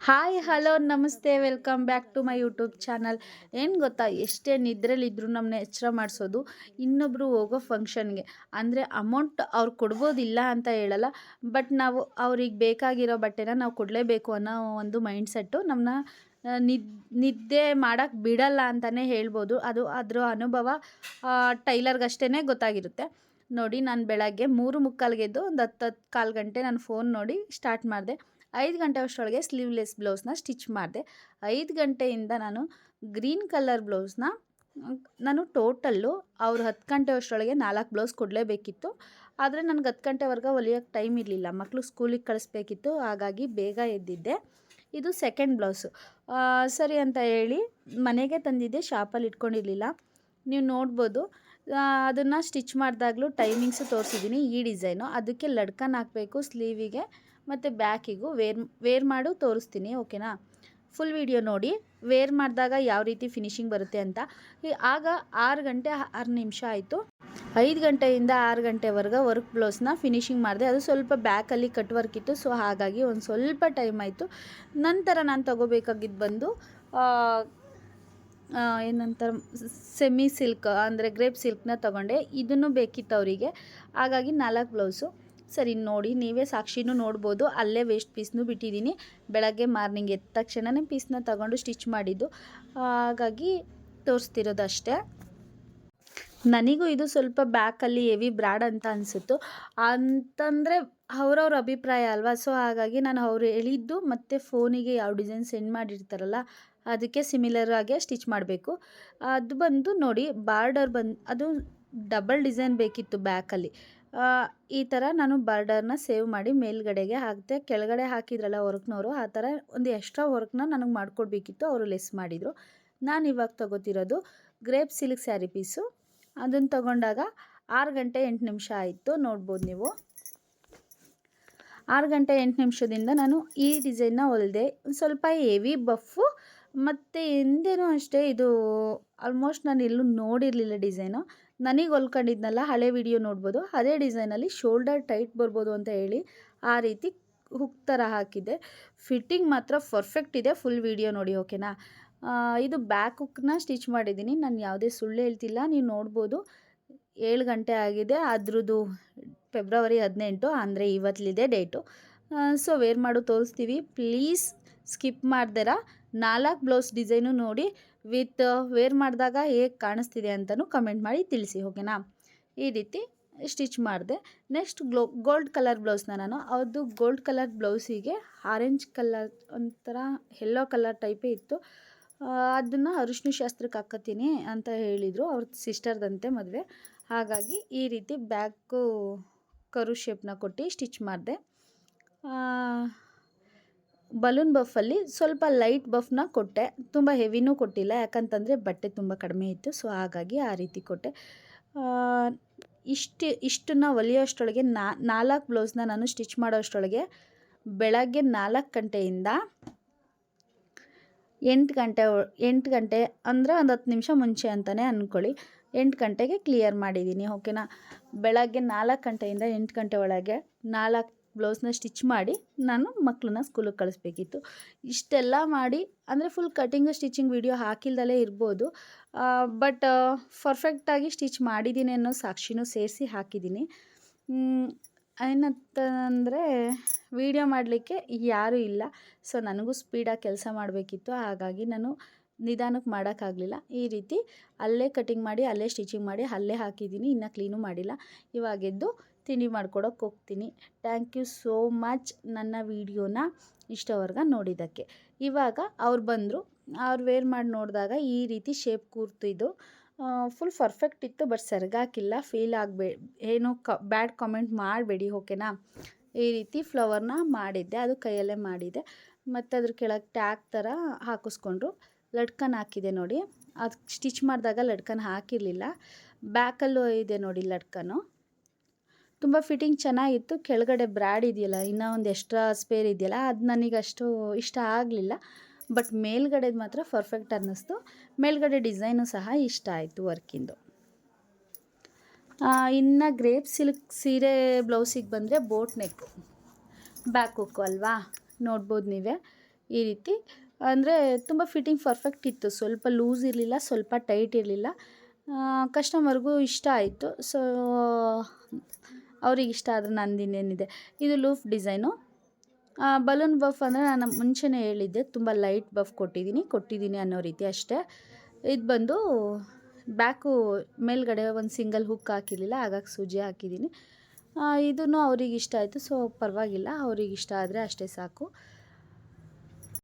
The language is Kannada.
ಹಾಯ್ ಹಲೋ ನಮಸ್ತೆ welcome back to my YouTube channel. ಏನು ಗೊತ್ತಾ, ಎಷ್ಟೇ ನಿದ್ರೆಲಿದ್ದರೂ ನಮ್ಮನ್ನ ಎಚ್ಚರ ಮಾಡಿಸೋದು ಇನ್ನೊಬ್ಬರು ಹೋಗೋ ಫಂಕ್ಷನ್ಗೆ. ಅಂದರೆ ಅಮೌಂಟ್ ಅವ್ರು ಕೊಡ್ಬೋದಿಲ್ಲ ಅಂತ ಹೇಳಲ್ಲ, ಬಟ್ ನಾವು ಅವ್ರಿಗೆ ಬೇಕಾಗಿರೋ ಬಟ್ಟೆನ ನಾವು ಕೊಡಲೇಬೇಕು ಅನ್ನೋ ಒಂದು ಮೈಂಡ್ಸೆಟ್ಟು ನಮ್ಮನ್ನ ನಿದ್ದೆ ಮಾಡೋಕ್ಕೆ ಬಿಡಲ್ಲ ಅಂತಲೇ ಹೇಳ್ಬೋದು. ಅದು ಅದರ ಅನುಭವ ಟೈಲರ್ಗಷ್ಟೇ ಗೊತ್ತಾಗಿರುತ್ತೆ. ನೋಡಿ, ನಾನು ಬೆಳಗ್ಗೆ 3:45 ಎದ್ದು ಒಂದು 10 ಗಂಟೆ ನಾನು ಫೋನ್ ನೋಡಿ ಸ್ಟಾರ್ಟ್ ಮಾಡಿದೆ. 5 ಗಂಟೆ ಅಷ್ಟರೊಳಗೆ ಸ್ಲೀವ್ಲೆಸ್ ಬ್ಲೌಸ್ನ ಸ್ಟಿಚ್ ಮಾಡಿದೆ. 5 ಗಂಟೆಯಿಂದ ನಾನು ಗ್ರೀನ್ ಕಲರ್ ಬ್ಲೌಸ್ನ ನಾನು ಟೋಟಲ್ಲು ಅವ್ರು 10 ಗಂಟೆ ಅಷ್ಟರೊಳಗೆ 4 ಬ್ಲೌಸ್ ಕೊಡಲೇಬೇಕಿತ್ತು. ಆದರೆ ನನಗೆ 10 ಗಂಟೆವರೆಗೆ ಹೊಲಿಯೋಕ್ಕೆ ಟೈಮ್ ಇರಲಿಲ್ಲ, ಮಕ್ಕಳು ಸ್ಕೂಲಿಗೆ ಕಳಿಸ್ಬೇಕಿತ್ತು. ಹಾಗಾಗಿ ಬೇಗ ಎದ್ದಿದ್ದೆ. ಇದು ಸೆಕೆಂಡ್ ಬ್ಲೌಸು. ಸರಿ ಅಂತ ಹೇಳಿ ಮನೆಗೆ ತಂದಿದ್ದೆ, ಶಾಪಲ್ಲಿ ಇಟ್ಕೊಂಡಿರಲಿಲ್ಲ. ನೀವು ನೋಡ್ಬೋದು, ಅದನ್ನು ಸ್ಟಿಚ್ ಮಾಡಿದಾಗಲೂ ಟೈಮಿಂಗ್ಸು ತೋರಿಸಿದ್ದೀನಿ. ಈ ಡಿಸೈನು ಅದಕ್ಕೆ ಲಡ್ಕನ್ ಹಾಕಬೇಕು ಸ್ಲೀವಿಗೆ ಮತ್ತು ಬ್ಯಾಕಿಗೂ ವೇರ್ ಮಾಡು ತೋರಿಸ್ತೀನಿ, ಓಕೆನಾ? ಫುಲ್ ವಿಡಿಯೋ ನೋಡಿ, ವೇರ್ ಮಾಡಿದಾಗ ಯಾವ ರೀತಿ ಫಿನಿಶಿಂಗ್ ಬರುತ್ತೆ ಅಂತ. ಆಗ 6 ಗಂಟೆ 6 ನಿಮಿಷ ಆಯಿತು. 5 ಗಂಟೆಯಿಂದ 6 ಗಂಟೆವರೆಗೆ ವರ್ಕ್ ಬ್ಲೌಸ್ನ ಫಿನಿಶಿಂಗ್ ಮಾಡಿದೆ. ಅದು ಸ್ವಲ್ಪ ಬ್ಯಾಕಲ್ಲಿ ಕಟ್ ವರ್ಕ್ ಇತ್ತು, ಸೊ ಹಾಗಾಗಿ ಒಂದು ಸ್ವಲ್ಪ ಟೈಮ್ ಆಯಿತು. ನಂತರ ನಾನು ತಗೋಬೇಕಾಗಿದ್ದು ಬಂದು ಏನಂತಾರೆ, ಸೆಮಿ ಸಿಲ್ಕ್ ಅಂದರೆ ಗ್ರೇಪ್ ಸಿಲ್ಕ್ನ ತೊಗೊಂಡೆ. ಇದನ್ನು ಬೇಕಿತ್ತು ಅವರಿಗೆ, ಹಾಗಾಗಿ 4 ಬ್ಲೌಸು. ಸರಿ ನೋಡಿ, ನೀವೇ ಸಾಕ್ಷಿನೂ ನೋಡ್ಬೋದು, ಅಲ್ಲೇ ವೇಸ್ಟ್ ಪೀಸ್ನೂ ಬಿಟ್ಟಿದ್ದೀನಿ. ಬೆಳಗ್ಗೆ ಮಾರ್ನಿಂಗ್ ಎದ್ದ ತಕ್ಷಣವೇ ಪೀಸ್ನ ತಗೊಂಡು ಸ್ಟಿಚ್ ಮಾಡಿದ್ದು, ಹಾಗಾಗಿ ತೋರಿಸ್ತಿರೋದು ಅಷ್ಟೇ. ನನಗೂ ಇದು ಸ್ವಲ್ಪ ಬ್ಯಾಕಲ್ಲಿ ಹೆವಿ ಬ್ರಾಡ್ ಅಂತ ಅನಿಸಿತ್ತು, ಅಂತಂದರೆ ಅವ್ರವ್ರ ಅಭಿಪ್ರಾಯ ಅಲ್ವಾ. ಸೊ ಹಾಗಾಗಿ ನಾನು ಅವ್ರು ಹೇಳಿದ್ದು ಮತ್ತು ಫೋನಿಗೆ ಯಾವ ಡಿಸೈನ್ ಸೆಂಡ್ ಮಾಡಿರ್ತಾರಲ್ಲ ಅದಕ್ಕೆ ಸಿಮಿಲರ್ ಆಗಿ ಸ್ಟಿಚ್ ಮಾಡಬೇಕು. ಅದು ಬಂದು ನೋಡಿ, ಬಾರ್ಡರ್ ಅದು ಡಬಲ್ ಡಿಸೈನ್ ಬೇಕಿತ್ತು ಬ್ಯಾಕಲ್ಲಿ. ಈ ಥರ ನಾನು ಬಾರ್ಡರ್ನ ಸೇವ್ ಮಾಡಿ ಮೇಲ್ಗಡೆಗೆ ಹಾಕಿದೆ. ಕೆಳಗಡೆ ಹಾಕಿದ್ರಲ್ಲ ವರ್ಕ್ನವರು, ಆ ಥರ ಒಂದು ಎಕ್ಸ್ಟ್ರಾ ವರ್ಕ್ನ ನನಗೆ ಮಾಡಿಕೊಡ್ಬೇಕಿತ್ತು, ಅವರು ಲೆಸ್ ಮಾಡಿದರು. ನಾನು ಇವಾಗ ತೊಗೋತಿರೋದು ಗ್ರೇಪ್ ಸಿಲ್ಕ್ ಸ್ಯಾರಿ ಪೀಸು. ಅದನ್ನು ತೊಗೊಂಡಾಗ 6 ಗಂಟೆ 8 ನಿಮಿಷ ಆಯಿತು, ನೋಡ್ಬೋದು ನೀವು. 6 ಗಂಟೆ 8 ನಿಮಿಷದಿಂದ ನಾನು ಈ ಡಿಸೈನ್ನ ಹೊಲಿದೆ. ಒಂದು ಸ್ವಲ್ಪ ಹೆವಿ ಬಫ್ಫು, ಮತ್ತು ಹಿಂದೆನೂ ಅಷ್ಟೇ ಇದು ಆಲ್ಮೋಸ್ಟ್ ನಾನು ಎಲ್ಲೂ ನೋಡಿರಲಿಲ್ಲ ಡಿಸೈನು. ನನಗೆ ಹೊಲ್ಕೊಂಡಿದ್ನಲ್ಲ, ಹಳೆ ವಿಡಿಯೋ ನೋಡ್ಬೋದು, ಅದೇ ಡಿಸೈನಲ್ಲಿ ಶೋಲ್ಡರ್ ಟೈಟ್ ಬರ್ಬೋದು ಅಂತ ಹೇಳಿ ಆ ರೀತಿ ಹುಕ್ ಥರ ಹಾಕಿದ್ದೆ. ಫಿಟ್ಟಿಂಗ್ ಮಾತ್ರ ಪರ್ಫೆಕ್ಟ್ ಇದೆ, ಫುಲ್ ವಿಡಿಯೋ ನೋಡಿ, ಓಕೆನಾ? ಇದು ಬ್ಯಾಕ್ ಹುಕ್ನ ಸ್ಟಿಚ್ ಮಾಡಿದ್ದೀನಿ, ನಾನು ಯಾವುದೇ ಸುಳ್ಳು ಹೇಳ್ತಿಲ್ಲ. ನೀವು ನೋಡ್ಬೋದು, 7 ಗಂಟೆ ಆಗಿದೆ. ಅದ್ರದ್ದು ಫೆಬ್ರವರಿ 18 ಅಂದರೆ ಇವತ್ತಲಿದೆ ಡೇಟು. ಸೊ ವೇರ್ ಮಾಡು ತೋರಿಸ್ತೀವಿ, ಪ್ಲೀಸ್ ಸ್ಕಿಪ್ ಮಾಡ್ದಿರ 4 ಬ್ಲೌಸ್ ಡಿಸೈನು ನೋಡಿ, ವಿತ್ ವೇರ್ ಮಾಡಿದಾಗ ಹೇಗೆ ಕಾಣಿಸ್ತಿದೆ ಅಂತಲೂ ಕಮೆಂಟ್ ಮಾಡಿ ತಿಳಿಸಿ, ಓಕೆನಾ? ಈ ರೀತಿ ಸ್ಟಿಚ್ ಮಾಡಿದೆ. ನೆಕ್ಸ್ಟ್ ಗೋಲ್ಡ್ ಕಲರ್ ಬ್ಲೌಸ್ನ ನಾನು, ಅದು ಗೋಲ್ಡ್ ಕಲರ್ ಬ್ಲೌಸಿಗೆ ಆರೆಂಜ್ ಕಲರ್ ಒಂಥರ ಯೆಲ್ಲೋ ಕಲರ್ ಟೈಪೇ ಇತ್ತು, ಅದನ್ನು ಅರಿಶಿನ ಶಾಸ್ತ್ರಕ್ಕೆ ಹಾಕತ್ತೀನಿ ಅಂತ ಹೇಳಿದರು, ಅವ್ರ ಸಿಸ್ಟರ್ದಂತೆ ಮದುವೆ. ಹಾಗಾಗಿ ಈ ರೀತಿ ಬ್ಯಾಕು ಕರು ಶೇಪ್ನ ಕೊಟ್ಟು ಸ್ಟಿಚ್ ಮಾಡಿದೆ. ಬಲೂನ್ ಬಫಲ್ಲಿ ಸ್ವಲ್ಪ ಲೈಟ್ ಬಫ್ನ ಕೊಟ್ಟೆ, ತುಂಬ ಹೆವಿನೂ ಕೊಟ್ಟಿಲ್ಲ, ಯಾಕಂತಂದರೆ ಬಟ್ಟೆ ತುಂಬ ಕಡಿಮೆ ಇತ್ತು. ಸೊ ಹಾಗಾಗಿ ಆ ರೀತಿ ಕೊಟ್ಟೆ. ಇಷ್ಟನ್ನು ಹೊಲಿಯೋಷ್ಟರೊಳಗೆ 4 ಬ್ಲೌಸ್ನ ನಾನು ಸ್ಟಿಚ್ ಮಾಡೋಷ್ಟರೊಳಗೆ ಬೆಳಗ್ಗೆ 4 ಗಂಟೆಯಿಂದ 8 ಗಂಟೆ ಅಂದರೆ ಒಂದು 10 ನಿಮಿಷ ಮುಂಚೆ ಅಂತಲೇ ಅಂದ್ಕೊಳ್ಳಿ, 8 ಗಂಟೆಗೆ ಕ್ಲಿಯರ್ ಮಾಡಿದ್ದೀನಿ, ಓಕೆನಾ? ಬೆಳಗ್ಗೆ 4 ಗಂಟೆಯಿಂದ 8 ಗಂಟೆ ಒಳಗೆ 4 ಬ್ಲೌಸ್ನ ಸ್ಟಿಚ್ ಮಾಡಿ ನಾನು ಮಕ್ಕಳನ್ನ ಸ್ಕೂಲಿಗೆ ಕಳಿಸ್ಬೇಕಿತ್ತು. ಇಷ್ಟೆಲ್ಲ ಮಾಡಿ, ಅಂದರೆ ಫುಲ್ ಕಟಿಂಗು ಸ್ಟಿಚಿಂಗ್ ವಿಡಿಯೋ ಹಾಕಿಲ್ದಲೇ ಇರ್ಬೋದು, ಬಟ್ ಪರ್ಫೆಕ್ಟಾಗಿ ಸ್ಟಿಚ್ ಮಾಡಿದ್ದೀನಿ ಅನ್ನೋ ಸಾಕ್ಷಿನೂ ಸೇರಿಸಿ ಹಾಕಿದ್ದೀನಿ. ಏನಂತಂದರೆ ವಿಡಿಯೋ ಮಾಡಲಿಕ್ಕೆ ಯಾರೂ ಇಲ್ಲ, ಸೊ ನನಗೂ ಸ್ಪೀಡಾಗಿ ಕೆಲಸ ಮಾಡಬೇಕಿತ್ತು, ಹಾಗಾಗಿ ನಾನು ನಿಧಾನಕ್ಕೆ ಮಾಡೋಕ್ಕಾಗಲಿಲ್ಲ. ಈ ರೀತಿ ಅಲ್ಲೇ ಕಟಿಂಗ್ ಮಾಡಿ, ಅಲ್ಲೇ ಸ್ಟಿಚಿಂಗ್ ಮಾಡಿ, ಅಲ್ಲೇ ಹಾಕಿದ್ದೀನಿ, ಇನ್ನೂ ಕ್ಲೀನು ಮಾಡಿಲ್ಲ. ಇವಾಗೆದ್ದು ತಿಂಡಿ ಮಾಡ್ಕೊಡೋಕೆ ಹೋಗ್ತೀನಿ. ಥ್ಯಾಂಕ್ ಯು ಸೋ ಮಚ್ ನನ್ನ ವಿಡಿಯೋನ ಇಷ್ಟವರೆಗೆ ನೋಡಿದ್ದಕ್ಕೆ. ಇವಾಗ ಅವ್ರು ಬಂದರು, ಅವ್ರು ವೇರ್ ಮಾಡಿ ನೋಡಿದಾಗ ಈ ರೀತಿ ಶೇಪ್ ಕೂರ್ತಿದ್ದು, ಫುಲ್ ಪರ್ಫೆಕ್ಟ್ ಇತ್ತು, ಬಟ್ ಸರಿಗಾಕಿಲ್ಲ. ಫೀಲ್ ಏನು ಬ್ಯಾಡ್ ಕಾಮೆಂಟ್ ಮಾಡಬೇಡಿ, ಓಕೆನಾ? ಈ ರೀತಿ ಫ್ಲವರ್ನ ಮಾಡಿದ್ದೆ, ಅದು ಕೈಯಲ್ಲೇ ಮಾಡಿದೆ. ಮತ್ತು ಅದ್ರ ಕೆಳಗೆ ಟ್ಯಾಗ್ ಥರ ಹಾಕಿಸ್ಕೊಂಡ್ರು. ಲಟ್ಕನ್ ಹಾಕಿದೆ ನೋಡಿ, ಅದು ಸ್ಟಿಚ್ ಮಾಡಿದಾಗ ಲಟ್ಕನ್ ಹಾಕಿರಲಿಲ್ಲ. ಬ್ಯಾಕಲ್ಲೂ ಇದೆ ನೋಡಿ ಲಟ್ಕನ್ನು, ತುಂಬ ಫಿಟ್ಟಿಂಗ್ ಚೆನ್ನಾಗಿತ್ತು. ಕೆಳಗಡೆ ಬ್ರ್ಯಾಡ್ ಇದೆಯಲ್ಲ, ಇನ್ನೂ ಒಂದು ಎಕ್ಸ್ಟ್ರಾ ಸ್ಪೇರ್ ಇದೆಯಲ್ಲ, ಅದು ನನಗೆ ಅಷ್ಟು ಇಷ್ಟ ಆಗಲಿಲ್ಲ, ಬಟ್ ಮೇಲ್ಗಡೆದು ಮಾತ್ರ ಪರ್ಫೆಕ್ಟ್ ಅನ್ನಿಸ್ತು. ಮೇಲ್ಗಡೆ ಡಿಸೈನು ಸಹ ಇಷ್ಟ ಆಯಿತು ವರ್ಕಿಂದು. ಇನ್ನು ಗ್ರೇಪ್ ಸಿಲ್ಕ್ ಸೀರೆ ಬ್ಲೌಸಿಗೆ ಬಂದರೆ ಬೋಟ್ ನೆಕ್ಕು ಬ್ಯಾಕ್ ಹುಕ್ಕು ಅಲ್ವಾ, ನೋಡ್ಬೋದು ನೀವೇ. ಈ ರೀತಿ ಅಂದರೆ ತುಂಬ ಫಿಟ್ಟಿಂಗ್ ಪರ್ಫೆಕ್ಟ್ ಇತ್ತು. ಸ್ವಲ್ಪ ಲೂಸ್ ಇರಲಿಲ್ಲ, ಸ್ವಲ್ಪ ಟೈಟ್ ಇರಲಿಲ್ಲ. ಕಸ್ಟಮರ್ಗೂ ಇಷ್ಟ ಆಯಿತು. ಸೊ ಅವ್ರಿಗೆ ಇಷ್ಟ ಆದರೆ ನಂದಿನ್ನೇನಿದೆ. ಇದು ಲೂಫ್ ಡಿಸೈನು. ಬಲೂನ್ ಬಫ್ ಅಂದರೆ ನಾನು ಮುಂಚೆನೇ ಹೇಳಿದ್ದೆ, ತುಂಬ ಲೈಟ್ ಬಫ್ ಕೊಟ್ಟಿದ್ದೀನಿ ಅನ್ನೋ ರೀತಿ ಅಷ್ಟೇ. ಇದು ಬಂದು ಬ್ಯಾಕು ಮೇಲ್ಗಡೆ ಒಂದು ಸಿಂಗಲ್ ಹುಕ್ ಹಾಕಿರಲಿಲ್ಲ, ಹಾಗಾಗಿ ಸೂಜಿ ಹಾಕಿದ್ದೀನಿ. ಇದೂ ಅವ್ರಿಗೆ ಇಷ್ಟ ಆಯಿತು. ಸೊ ಪರವಾಗಿಲ್ಲ, ಅವ್ರಿಗೆ ಇಷ್ಟ ಆದರೆ ಅಷ್ಟೇ ಸಾಕು.